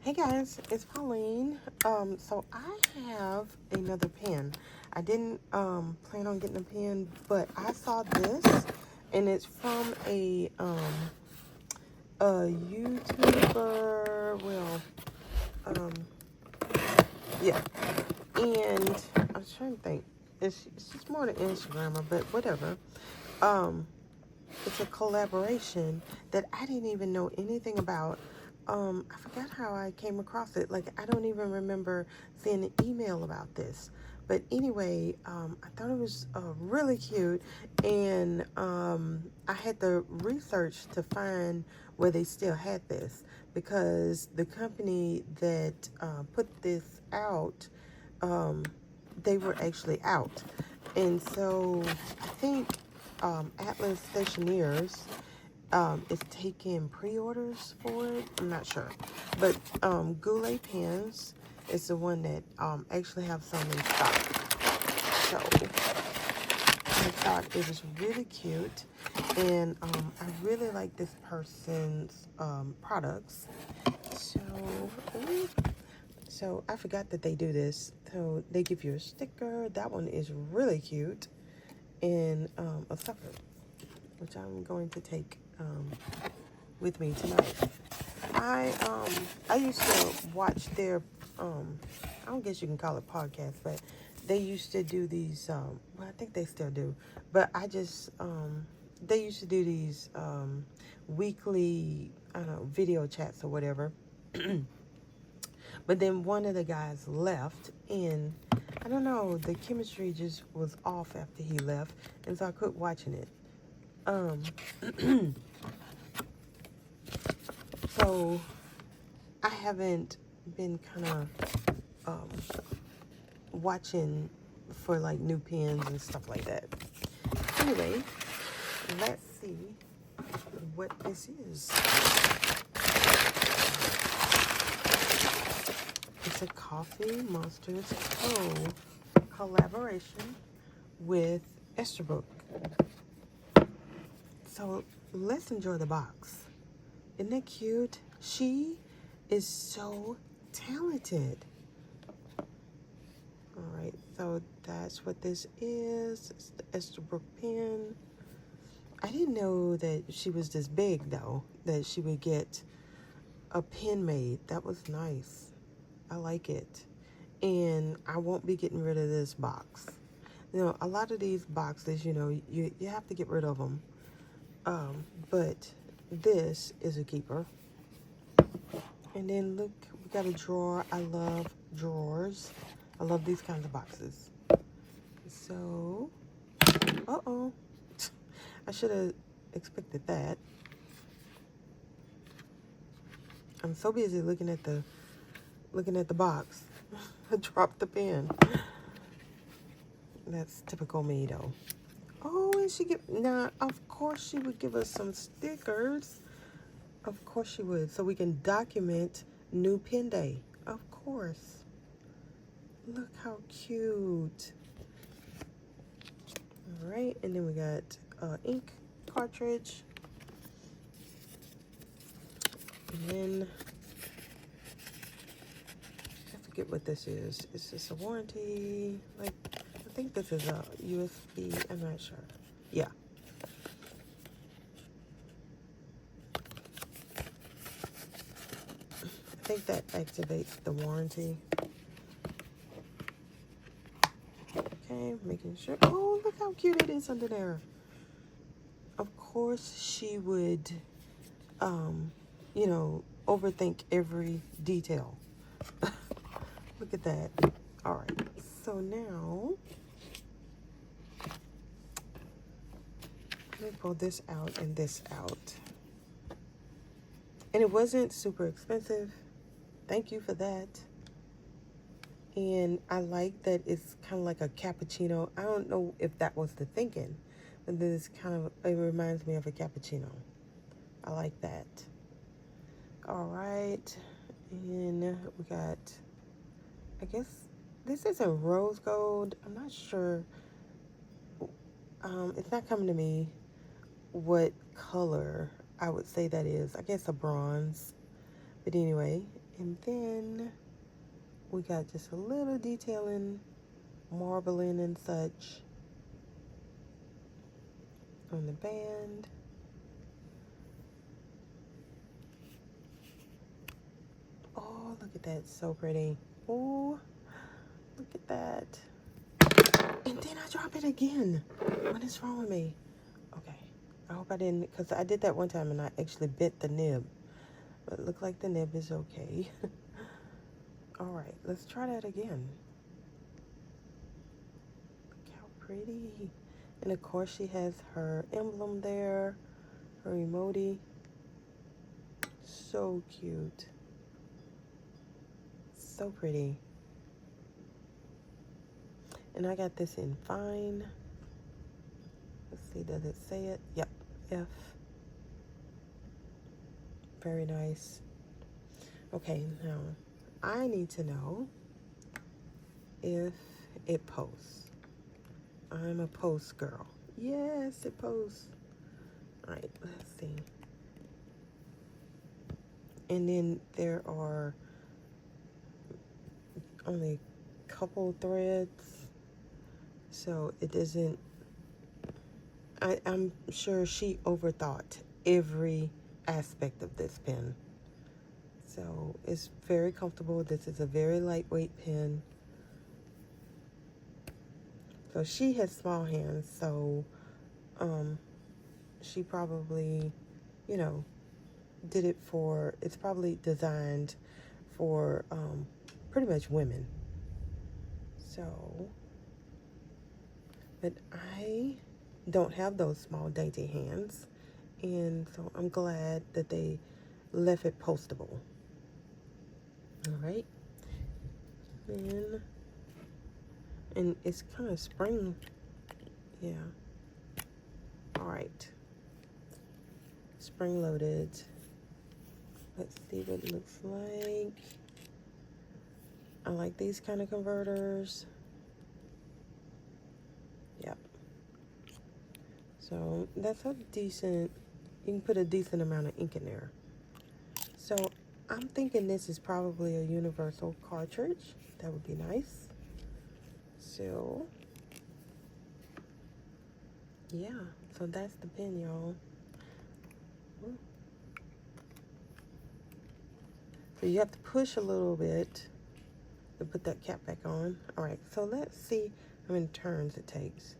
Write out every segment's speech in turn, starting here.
Hey guys, it's Pauline. So I have another pen. I didn't plan on getting a pen, but I saw this, and it's from a YouTuber. Well, um, yeah. And I was trying to think. It's just more an Instagrammer, but whatever. Um, it's a collaboration that I didn't even know anything about. I forgot how I came across it. Like, I don't even remember seeing an email about this. But anyway, I thought it was really cute. And I had to research to find where they still had this. Because the company that put this out, they were actually out. And so I think Atlas Stationeers is taking pre-orders for it. I'm not sure. But Goulet Pens is the one that actually have some in stock. So I thought it was really cute. And I really like this person's products. So I forgot that they do this. So they give you a sticker. That one is really cute. And a sucker, which I'm going to take with me tonight. I used to watch their I don't guess you can call it podcast, but they used to do these well, I think they still do, but they used to do these weekly, I don't know, video chats or whatever. But then one of the guys left, and I don't know, the chemistry just was off after he left, and so I quit watching it. So I haven't been kind of watching for like new pens and stuff like that. Anyway, let's see what this is. It's a TheCoffeeMonsterzCo collaboration with Esterbrook. So let's enjoy the box. Isn't that cute? She is so talented. All right, so that's what this is. It's the Esterbrook pen. I didn't know that she was this big, though, that she would get a pen made. That was nice. I like it. And I won't be getting rid of this box. You know, a lot of these boxes, you know, you have to get rid of them. But this is a keeper. And then look, we got a drawer. I love drawers. I love these kinds of boxes. So, uh-oh. I should have expected that. I'm so busy looking at the box. I dropped the pen. That's typical me, though. Oh, and now, of course she would give us some stickers. Of course she would, so we can document new pen day. Of course. Look how cute. All right, and then we got ink cartridge. And then I forget what this is. Is this a warranty? Like, I think this is a USB. I'm not sure. Yeah. I think that activates the warranty. Okay, making sure. Oh, look how cute it is under there. Of course, she would, you know, overthink every detail. Look at that. All right, so now let me pull this out and this out. And it wasn't super expensive. Thank you for that. And I like that it's kind of like a cappuccino. I don't know if that was the thinking, but this it reminds me of a cappuccino. I like that. All right, and we got, I guess this isn't rose gold. I'm not sure. It's not coming to me what color I would say that is. I guess a bronze. But anyway, And then we got just a little detailing, marbling and such on the band. Oh, look at that, so pretty. Oh, look at that. And then I drop it again. What is wrong with me? Okay, I hope I didn't, because I did that one time and I actually bit the nib. But it looked like the nib is okay. All right, let's try that again. Look how pretty. And of course she has her emblem there, her emoji. So cute. So pretty. And I got this in fine. Let's see, does it say it? Yep, F. Very nice. Okay, now I need to know if it posts. I'm a post girl. Yes, it posts. All right, let's see. And then there are only a couple threads, so it doesn't, I'm sure she overthought every aspect of this pen. So it's very comfortable. This is a very lightweight pen. So she has small hands, so she probably, you know, did it for, it's probably designed for pretty much women. So, but I don't have those small dainty hands, and so I'm glad that they left it postable. All right, and it's kind of spring, yeah. All right, spring loaded. Let's see what it looks like. I like these kind of converters. Yep. So that's a decent, you can put a decent amount of ink in there. So I'm thinking this is probably a universal cartridge. That would be nice. So yeah, so that's the pen, y'all. So you have to push a little bit to put that cap back on. All right, so let's see how many turns it takes.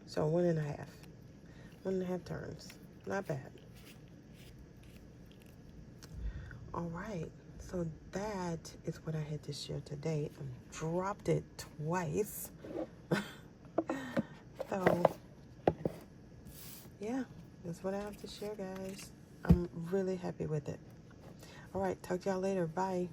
So 1.5. 1.5 turns. Not bad. All right, so that is what I had to share today. I dropped it twice. So yeah, that's what I have to share, guys. I'm really happy with it. All right, talk to y'all later. Bye.